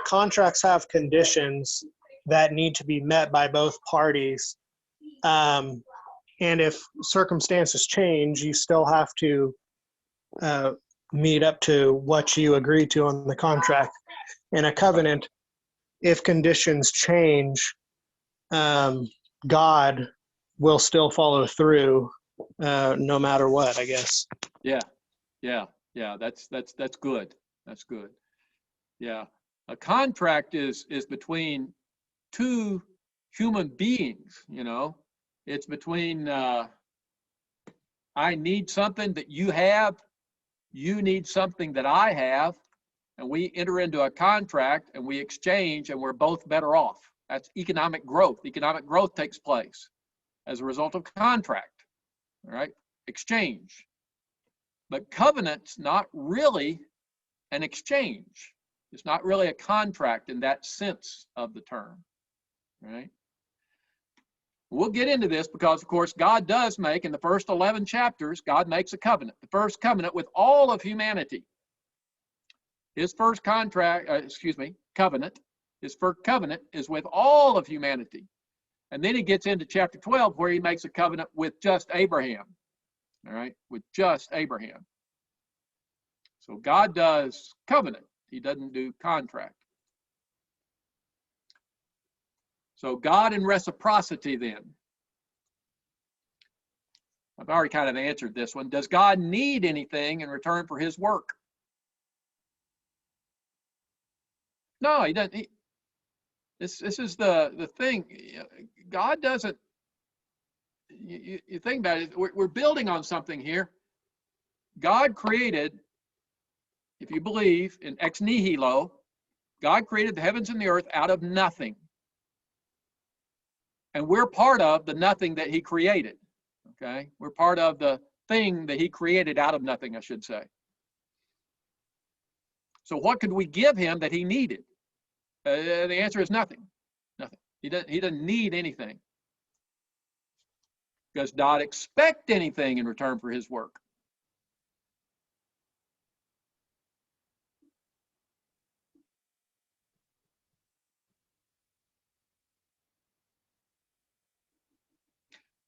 contracts have conditions that need to be met by both parties. And if circumstances change, you still have to meet up to what you agreed to on the contract. In a covenant, if conditions change, God will still follow through no matter what, I guess. Yeah. That's good. That's good. Yeah. A contract is between two human beings, you know. It's between I need something that you have, you need something that I have, and we enter into a contract and we exchange and we're both better off. That's economic growth. Economic growth takes place as a result of contract, all right? Exchange. But covenant's not really an exchange. It's not really a contract in that sense of the term, right? We'll get into this because, of course, God does make, in the first 11 chapters, God makes a covenant, the first covenant with all of humanity. His first covenant, his first covenant is with all of humanity. And then he gets into chapter 12 where he makes a covenant with just Abraham, all right, with just Abraham. So God does covenant. He doesn't do contract. So God and reciprocity then. I've already kind of answered this one. Does God need anything in return for his work? No, he doesn't. This is the thing. God doesn't, you think about it, we're building on something here. God created, if you believe in ex nihilo, God created the heavens and the earth out of nothing. And we're part of the nothing that he created, okay? We're part of the thing that he created out of nothing, I should say. So what could we give him that he needed? The answer is nothing. Nothing. He doesn't need anything. Does God expect anything in return for his work?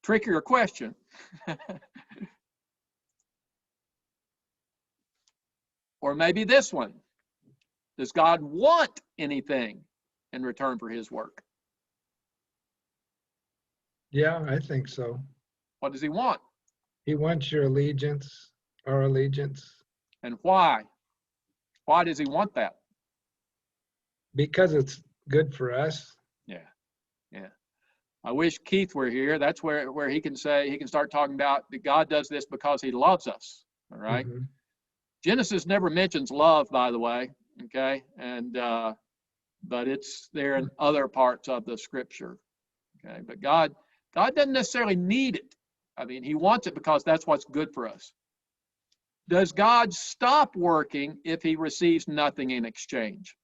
Trickier question. Or maybe this one. Does God want anything in return for his work? Yeah, I think so. What does he want? He wants your allegiance, our allegiance, And why? Why does he want that? because it's good for us. Yeah. I wish Keith were here. That's where he can start talking about that God does this because he loves us. All right. Mhm. Genesis never mentions love, by the way. Okay. And but it's there in other parts of the scripture. Okay. But God doesn't necessarily need it. I mean, he wants it because that's what's good for us. Does God stop working if he receives nothing in exchange?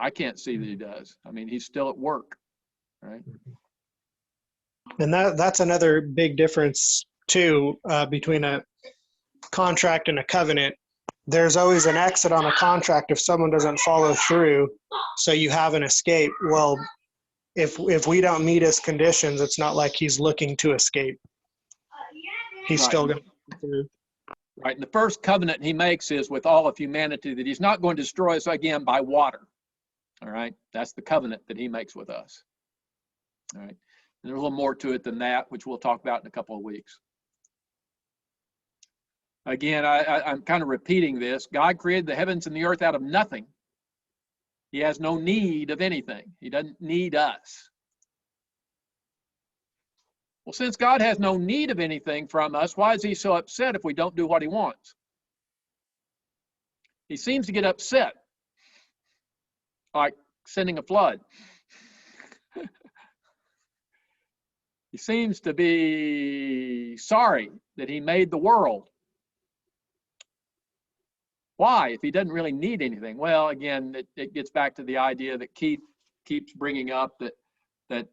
I can't see that he does. I mean, he's still at work, right? And that's another big difference too between a contract and a covenant. there's always an exit on a contract if someone doesn't follow through, so you have an escape. Well, if we don't meet his conditions, it's not like he's looking to escape. He's Right. still going to come through. Right. And the first covenant he makes is with all of humanity, that he's not going to destroy us again by water. All right. That's the covenant that he makes with us. All right. And there's a little more to it than that, which we'll talk about in a couple of weeks. Again, I'm kind of repeating this. God created the heavens and the earth out of nothing. He has no need of anything. He doesn't need us. Well, since God has no need of anything from us, why is he so upset if we don't do what he wants? He seems to get upset, like sending a flood. He seems to be sorry that he made the world. Why, if he doesn't really need anything? Well, again, it gets back to the idea that Keith keeps bringing up, that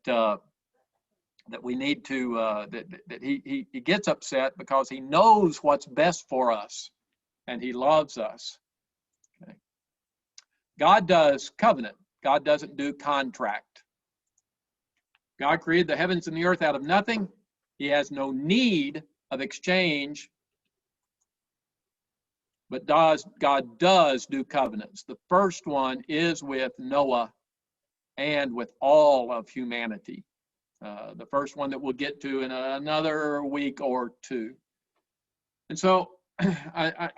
we need to, that he gets upset because he knows what's best for us and he loves us. Okay. God does covenant. God doesn't do contract. God created the heavens and the earth out of nothing. He has no need of exchange. But God does do covenants. The first one is with Noah and with all of humanity. The first one that we'll get to in another week or two. And so I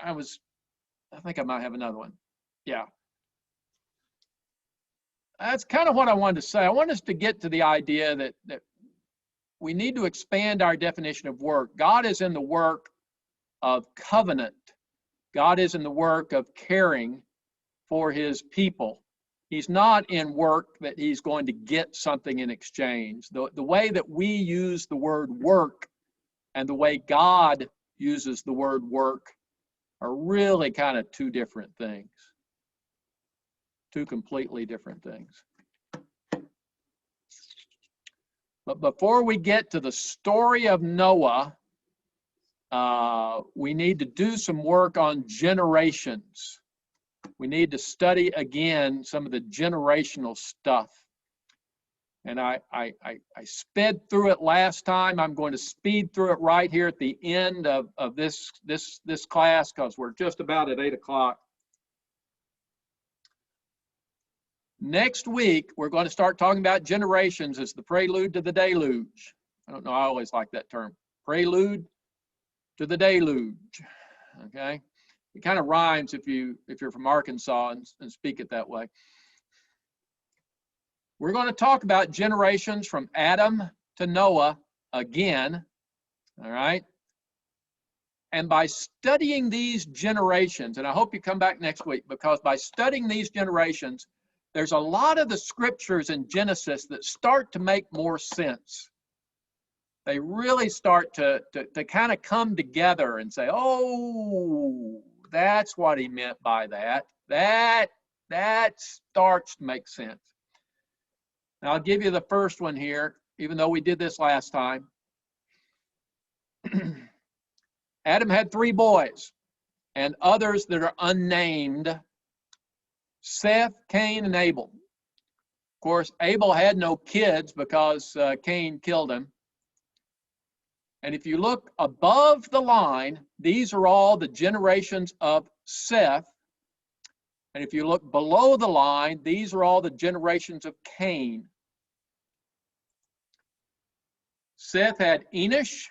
think I might have another one. Yeah. That's kind of what I wanted to say. I want us to get to the idea that we need to expand our definition of work. God is in the work of covenant. God is in the work of caring for his people. He's not in work that he's going to get something in exchange. The way that we use the word work and the way God uses the word work are really kind of two different things. Two completely different things. But before we get to the story of Noah, we need to do some work on generations. We need to study again some of the generational stuff. And I sped through it last time. I'm going to speed through it right here at the end of this class, because we're just about at 8 o'clock. Next week, we're going to start talking about generations as the prelude to the deluge. I don't know, I always like that term. Prelude to the deluge. Okay? It kind of rhymes if you're from Arkansas and speak it that way. We're going to talk about generations from Adam to Noah again. All right? And by studying these generations, and I hope you come back next week, because by studying these generations, there's a lot of the scriptures in Genesis that start to make more sense. They really start to kind of come together and say, oh, that's what he meant by that. That starts to make sense. Now, I'll give you the first one here, even though we did this last time. Adam had 3 boys and others that are unnamed: Seth, Cain, and Abel. Of course, Abel had no kids because Cain killed him. And if you look above the line, these are all the generations of Seth. And if you look below the line, these are all the generations of Cain. Seth had Enosh.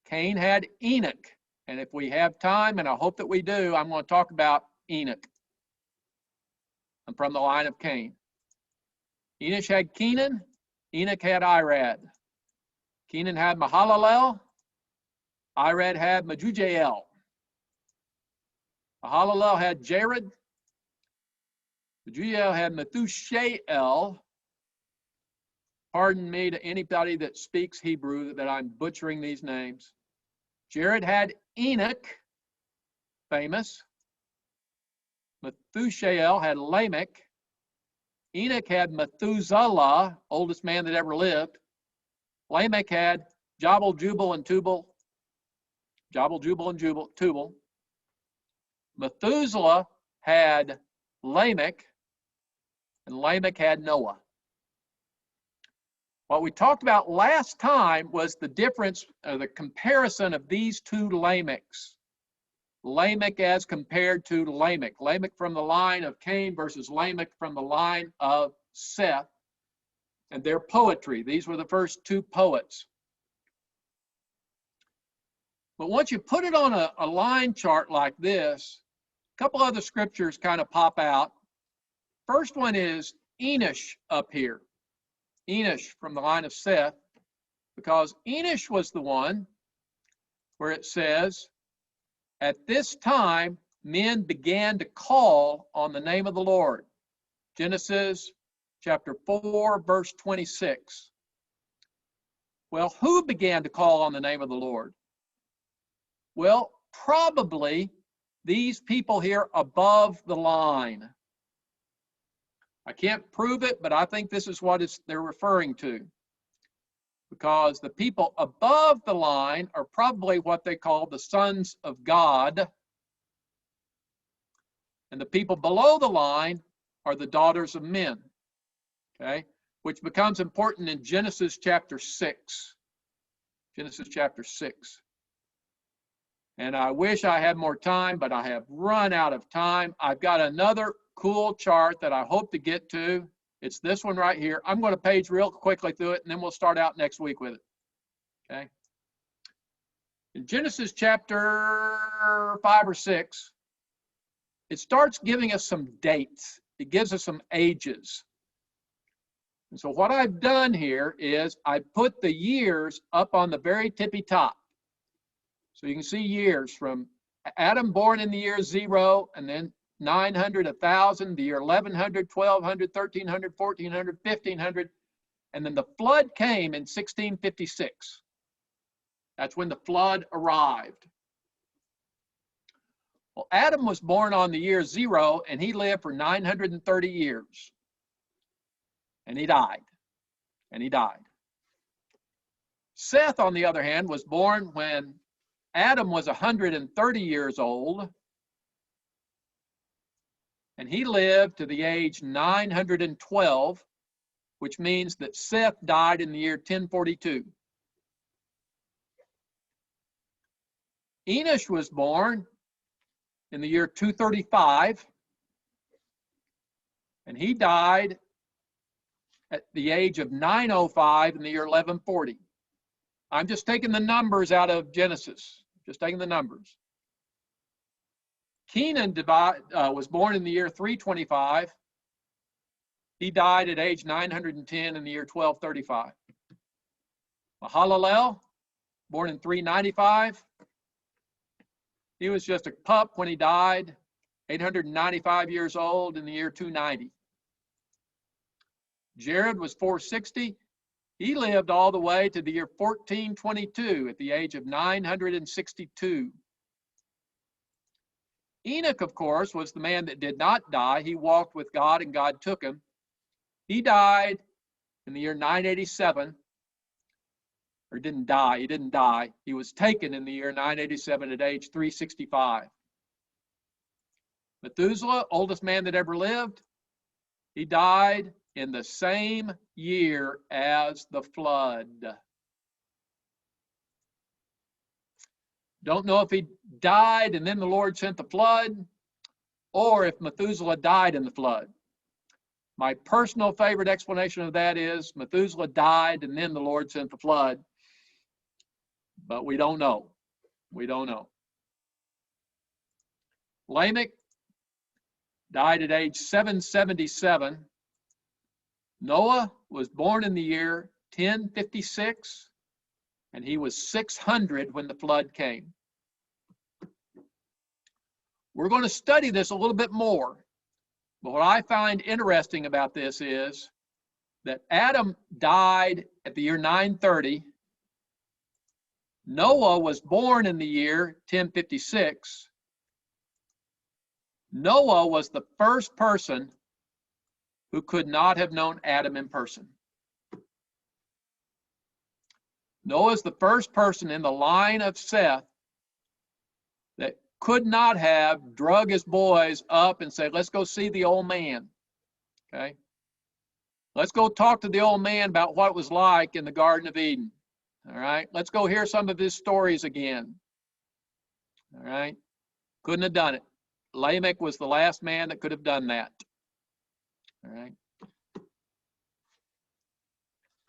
Cain had Enoch. And if we have time, and I hope that we do, I'm going to talk about Enoch. I'm from the line of Cain. Enosh had Kenan. Enoch had Irad. Kenan had Mahalalel. Irad had Mejujael. Mahalalel had Jared. Mejujael had Methuselah. Pardon me to anybody that speaks Hebrew that I'm butchering these names. Jared had Enoch, famous. Methuselah had Lamech. Enoch had Methuselah, oldest man that ever lived. Lamech had Jabal, Jubal, and Tubal. Jabal, Jubal, and Tubal. Methuselah had Lamech, and Lamech had Noah. What we talked about last time was the difference, the comparison of these two Lamechs. Lamech as compared to Lamech. Lamech from the line of Cain versus Lamech from the line of Seth. And their poetry. These were the first two poets. But once you put it on a line chart like this, a couple other scriptures kind of pop out. First one is Enoch up here. Enoch from the line of Seth, because Enoch was the one where it says, at this time, men began to call on the name of the Lord. Genesis chapter 4, verse 26. Well, who began to call on the name of the Lord? Well, probably these people here above the line. I can't prove it, but I think this is what they're referring to. Because the people above the line are probably what they call the sons of God. And the people below the line are the daughters of men. Okay, which becomes important in Genesis chapter 6. Genesis chapter 6. And I wish I had more time, but I have run out of time. I've got another cool chart that I hope to get to. It's this one right here. I'm going to page real quickly through it, and then we'll start out next week with it. Okay. In Genesis chapter 5 or 6, it starts giving us some dates. It gives us some ages. And so what I've done here is I put the years up on the very tippy top. So you can see years from Adam born in the year 0, and then 900, 1,000, the year 1100, 1200, 1300, 1400, 1500, and then the flood came in 1656. That's when the flood arrived. Well, Adam was born on the year 0, and he lived for 930 years. And he died. And he died. Seth, on the other hand, was born when Adam was 130 years old. And he lived to the age 912, which means that Seth died in the year 1042. Enoch was born in the year 235, and he died at the age of 905 in the year 1140. I'm just taking the numbers out of Genesis, just taking the numbers. Kenan was born in the year 325. He died at age 910 in the year 1235. Mahalalel, born in 395. He was just a pup when he died, 895 years old in the year 290. Jared was 460. He lived all the way to the year 1422 at the age of 962. Enoch, of course, was the man that did not die. He walked with God and God took him. He died in the year 987. Or didn't die, he didn't die. He was taken in the year 987 at age 365. Methuselah, oldest man that ever lived, he died in the same year as the flood. Don't know if he died and then the Lord sent the flood, or if Methuselah died in the flood. My personal favorite explanation of that is Methuselah died and then the Lord sent the flood. But we don't know. We don't know. Lamech died at age 777. Noah was born in the year 1056, and he was 600 when the flood came. We're going to study this a little bit more, but what I find interesting about this is that Adam died at the year 930. Noah was born in the year 1056. Noah was the first person who could not have known Adam in person. Noah is the first person in the line of Seth that could not have drug his boys up and said, let's go see the old man. Okay? Let's go talk to the old man about what it was like in the Garden of Eden. All right? Let's go hear some of his stories again. All right? Couldn't have done it. Lamech was the last man that could have done that. All right?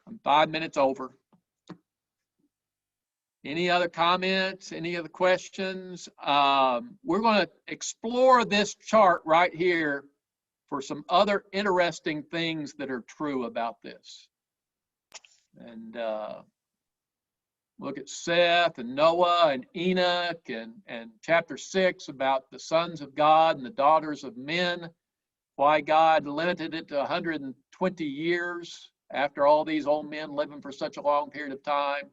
I'm 5 minutes over. Any other comments? Any other questions? We're going to explore this chart right here for some other interesting things that are true about this. And look at Seth and Noah and Enoch and chapter 6 about the sons of God and the daughters of men, why God limited it to 120 years after all these old men living for such a long period of time.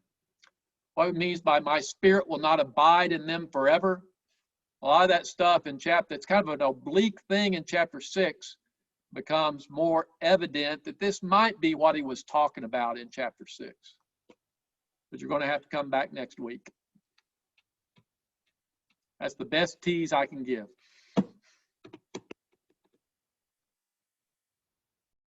What it means by my spirit will not abide in them forever. A lot of that stuff in chapter, it's kind of an oblique thing in chapter 6, becomes more evident that this might be what he was talking about in chapter 6. But you're going to have to come back next week. That's the best tease I can give.